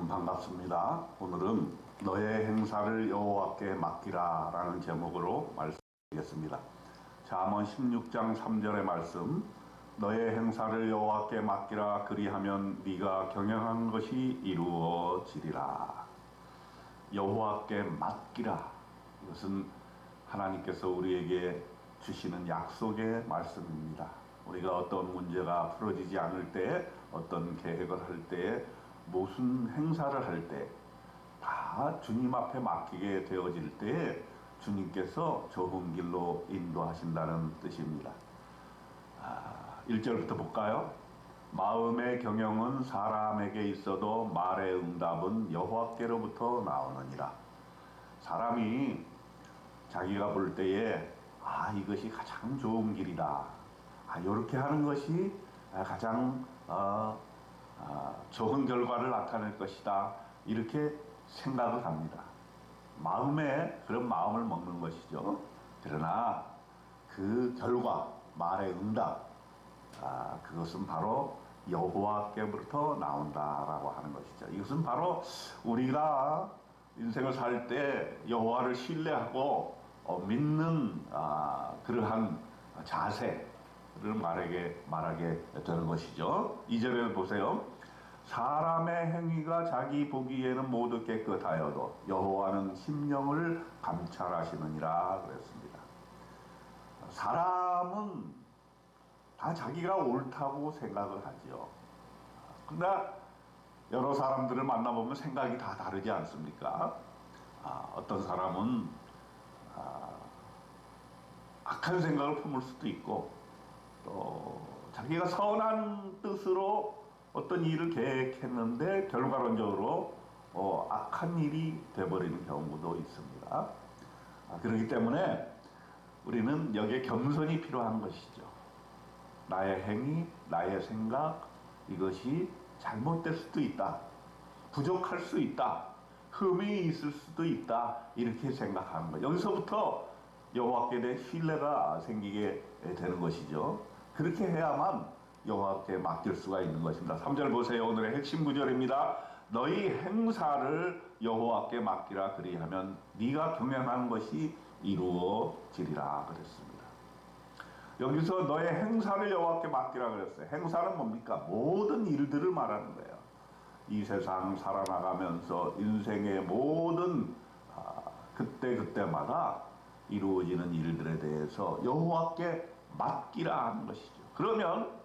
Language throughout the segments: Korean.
여러분 반갑습니다. 오늘은 너의 행사를 여호와께 맡기라 라는 제목으로 말씀드리겠습니다. 잠언 16장 3절의 말씀, 너의 행사를 여호와께 맡기라 그리하면 네가 경영한 것이 이루어지리라. 여호와께 맡기라. 이것은 하나님께서 우리에게 주시는 약속의 말씀입니다. 우리가 어떤 문제가 풀어지지 않을 때, 어떤 계획을 할 때, 무슨 행사를 할 때 다 주님 앞에 맡기게 되어질 때 주님께서 좋은 길로 인도하신다는 뜻입니다. 1절부터 볼까요? 마음의 경영은 사람에게 있어도 말의 응답은 여호와께로부터 나오느니라. 사람이 자기가 볼 때에 이것이 가장 좋은 길이다, 이렇게 하는 것이 가장 좋은 결과를 나타낼 것이다, 이렇게 생각을 합니다. 마음에 그런 마음을 먹는 것이죠. 그러나 그 결과, 말의 응답, 그것은 바로 여호와께로부터 나온다라고 하는 것이죠. 이것은 바로 우리가 인생을 살 때 여호와를 신뢰하고 믿는 그러한 자세를 말하게 되는 것이죠. 2절에 보세요. 사람의 행위가 자기 보기에는 모두 깨끗하여도 여호와는 심령을 감찰하시느니라 그랬습니다. 사람은 다 자기가 옳다고 생각을 하죠. 그러나 여러 사람들을 만나보면 생각이 다 다르지 않습니까? 어떤 사람은 악한 생각을 품을 수도 있고, 또 자기가 선한 뜻으로 어떤 일을 계획했는데 결과론적으로 악한 일이 돼버리는 경우도 있습니다. 그렇기 때문에 우리는 여기에 겸손이 필요한 것이죠. 나의 행위, 나의 생각, 이것이 잘못될 수도 있다, 부족할 수 있다, 흠이 있을 수도 있다, 이렇게 생각하는 것. 여기서부터 여호와께 대한 신뢰가 생기게 되는 것이죠. 그렇게 해야만 여호와께 맡길 수가 있는 것입니다. 3절 보세요. 오늘의 핵심 구절입니다. 너희 행사를 여호와께 맡기라 그리하면 네가 경영하는 것이 이루어지리라 그랬습니다. 여기서 너의 행사를 여호와께 맡기라 그랬어요. 행사는 뭡니까? 모든 일들을 말하는 거예요. 이 세상 살아나가면서 인생의 모든 그때그때마다 이루어지는 일들에 대해서 여호와께 맡기라 하는 것이죠. 그러면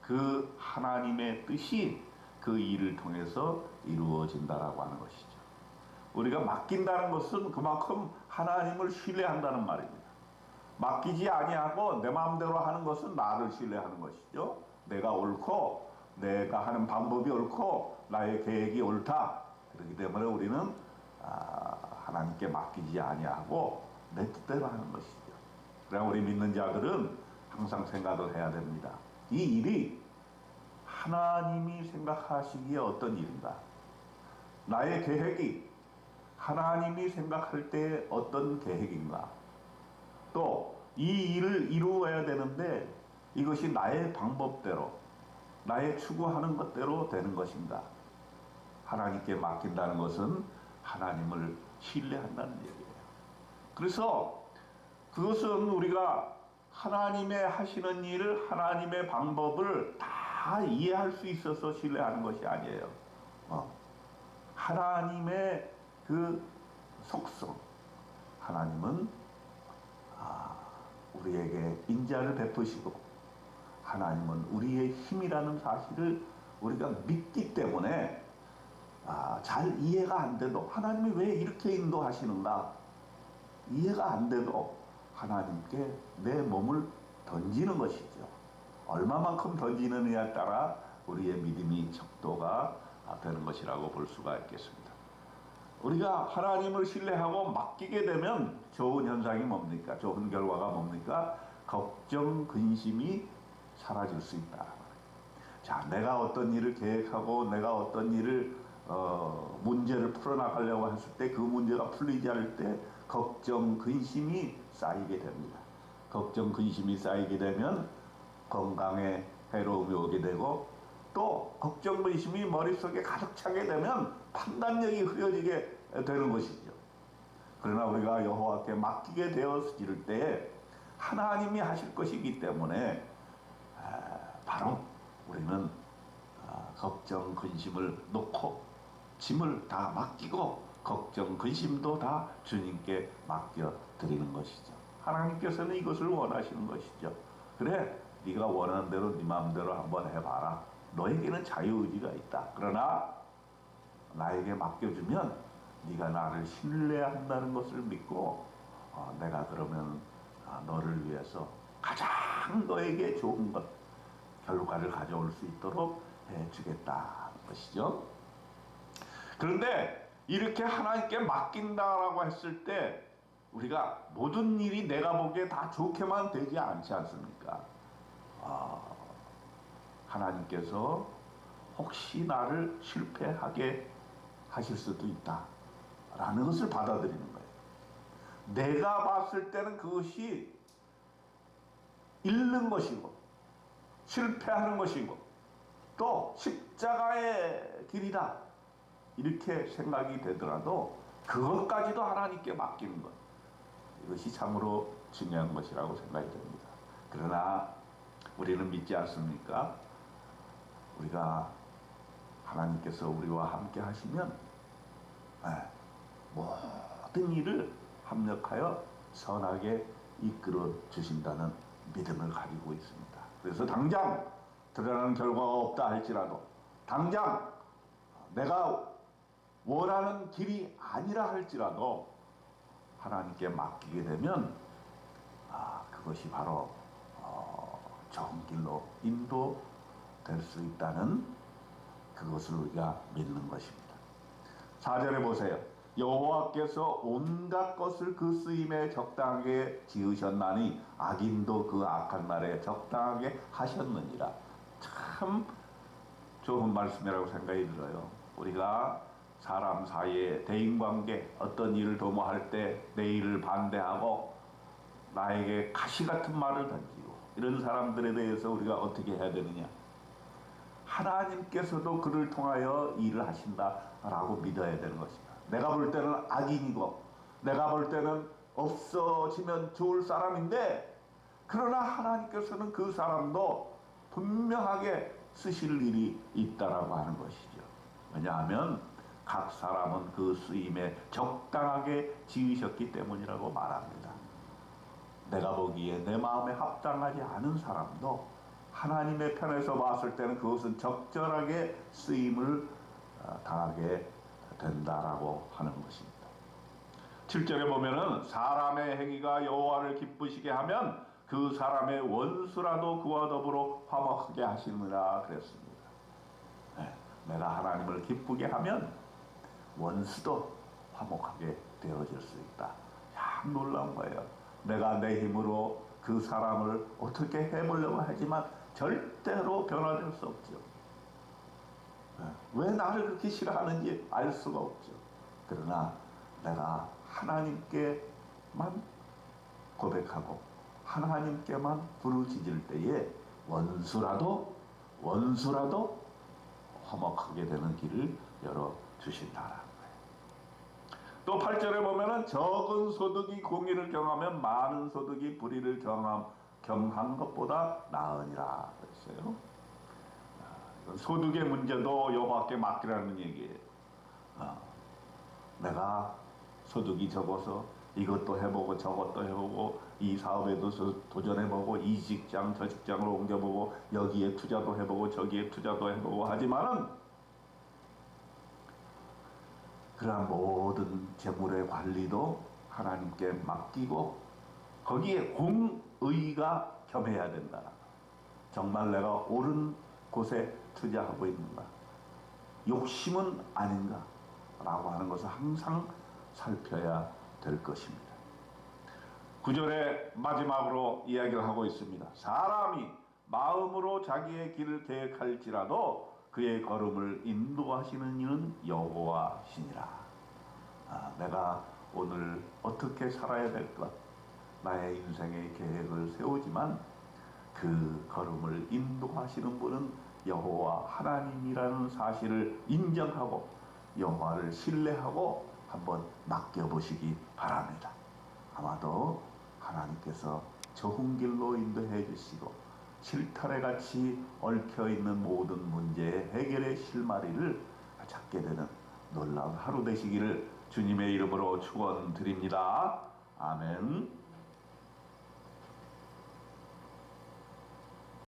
그 하나님의 뜻이 그 일을 통해서 이루어진다라고 하는 것이죠. 우리가 맡긴다는 것은 그만큼 하나님을 신뢰한다는 말입니다. 맡기지 아니하고 내 마음대로 하는 것은 나를 신뢰하는 것이죠. 내가 옳고 내가 하는 방법이 옳고 나의 계획이 옳다. 그렇기 때문에 우리는 하나님께 맡기지 아니하고 내 뜻대로 하는 것이죠. 그러나 우리 믿는 자들은 항상 생각을 해야 됩니다. 이 일이 하나님이 생각하시기에 어떤 일인가? 나의 계획이 하나님이 생각할 때 어떤 계획인가? 또 이 일을 이루어야 되는데 이것이 나의 방법대로, 나의 추구하는 것대로 되는 것인가? 하나님께 맡긴다는 것은 하나님을 신뢰한다는 얘기예요. 그래서 그것은 우리가 하나님의 하시는 일을, 하나님의 방법을 다 이해할 수 있어서 신뢰하는 것이 아니에요. 하나님의 그 속성, 하나님은 우리에게 인자를 베푸시고 하나님은 우리의 힘이라는 사실을 우리가 믿기 때문에 잘 이해가 안 돼도, 하나님이 왜 이렇게 인도하시는가 이해가 안 돼도 하나님께 내 몸을 던지는 것이죠. 얼마만큼 던지느냐에 따라 우리의 믿음이 척도가 되는 것이라고 볼 수가 있겠습니다. 우리가 하나님을 신뢰하고 맡기게 되면 좋은 현상이 뭡니까? 좋은 결과가 뭡니까? 걱정, 근심이 사라질 수 있다. 자, 내가 어떤 일을 계획하고 내가 어떤 일을 문제를 풀어나가려고 했을 때 그 문제가 풀리지 않을 때 걱정, 근심이 쌓이게 됩니다. 걱정, 근심이 쌓이게 되면 건강에 해로움이 오게 되고 또 걱정 근심이 머릿속에 가득 차게 되면 판단력이 흐려지게 되는 것이죠. 그러나 우리가 여호와께 맡기게 되었을 때 하나님이 하실 것이기 때문에 바로 우리는 걱정 근심을 놓고 짐을 다 맡기고 걱정 근심도 다 주님께 맡겨 드리는 것이죠. 하나님께서는 이것을 원하시는 것이죠. 그래, 네가 원하는 대로 네 마음대로 한번 해봐라. 너에게는 자유의지가 있다. 그러나 나에게 맡겨주면 네가 나를 신뢰한다는 것을 믿고 내가 그러면 너를 위해서 가장 너에게 좋은 것, 결과를 가져올 수 있도록 해주겠다는 것이죠. 그런데 이렇게 하나님께 맡긴다라고 했을 때 우리가 모든 일이 내가 보기에 다 좋게만 되지 않지 않습니까? 하나님께서 혹시 나를 실패하게 하실 수도 있다 라는 것을 받아들이는 거예요. 내가 봤을 때는 그것이 잃는 것이고 실패하는 것이고 또 십자가의 길이다 이렇게 생각이 되더라도 그것까지도 하나님께 맡기는 것, 이것이 참으로 중요한 것이라고 생각이 됩니다. 그러나 우리는 믿지 않습니까? 우리가 하나님께서 우리와 함께 하시면 모든 일을 합력하여 선하게 이끌어 주신다는 믿음을 가지고 있습니다. 그래서 당장 드러나는 결과가 없다 할지라도, 당장 내가 원하는 길이 아니라 할지라도 하나님께 맡기게 되면 그것이 바로 좋은 길로 인도될 수 있다는 그것을 우리가 믿는 것입니다. 4절에 보세요. 여호와께서 온갖 것을 그 쓰임에 적당하게 지으셨나니 악인도 그 악한 날에 적당하게 하셨느니라. 참 좋은 말씀이라고 생각이 들어요. 우리가 사람 사이에 대인관계, 어떤 일을 도모할 때 내 일을 반대하고 나에게 가시 같은 말을 던지고 이런 사람들에 대해서 우리가 어떻게 해야 되느냐? 하나님께서도 그를 통하여 일을 하신다라고 믿어야 되는 것입니다. 내가 볼 때는 악인이고 내가 볼 때는 없어지면 좋을 사람인데, 그러나 하나님께서는 그 사람도 분명하게 쓰실 일이 있다라고 하는 것이죠. 왜냐하면 각 사람은 그 쓰임에 적당하게 지으셨기 때문이라고 말합니다. 내가 보기에 내 마음에 합당하지 않은 사람도 하나님의 편에서 봤을 때는 그것은 적절하게 쓰임을 당하게 된다라고 하는 것입니다. 7절에 보면은 사람의 행위가 여호와를 기쁘시게 하면 그 사람의 원수라도 그와 더불어 화목하게 하시느라 그랬습니다. 내가 하나님을 기쁘게 하면 원수도 화목하게 되어질 수 있다. 참 놀라운 거예요. 내가 내 힘으로 그 사람을 어떻게 해보려고 하지만 절대로 변화될 수 없죠. 왜 나를 그렇게 싫어하는지 알 수가 없죠. 그러나 내가 하나님께만 고백하고 하나님께만 부르짖을 때에 원수라도 화목하게 되는 길을 열어주신다라는 거예요. 또 8절에 보면은 적은 소득이 공의를 경하면 많은 소득이 불의를 경한 것보다 나으니라 그랬어요. 소득의 문제도 여호와께 맡기라는 얘기예요. 내가 소득이 적어서 이것도 해보고 저것도 해보고 이 사업에도 도전해보고 이 직장 저 직장으로 옮겨보고 여기에 투자도 해보고 저기에 투자도 해보고 하지만은 그러한 모든 재물의 관리도 하나님께 맡기고 거기에 공의가 겸해야 된다. 정말 내가 옳은 곳에 투자하고 있는가, 욕심은 아닌가 라고 하는 것을 항상 살펴야 될 것입니다. 9절의 마지막으로 이야기를 하고 있습니다. 사람이 마음으로 자기의 길을 계획할지라도 그의 걸음을 인도하시는 이는 여호와시니라. 내가 오늘 어떻게 살아야 될 것, 나의 인생의 계획을 세우지만 그 걸음을 인도하시는 분은 여호와 하나님이라는 사실을 인정하고 여호와를 신뢰하고 한번 맡겨보시기 바랍니다. 아마도 하나님께서 좋은 길로 인도해 주시고 실타래 같이 얽혀있는 모든 문제의 해결의 실마리를 찾게 되는 놀라운 하루 되시기를 주님의 이름으로 축원드립니다. 아멘.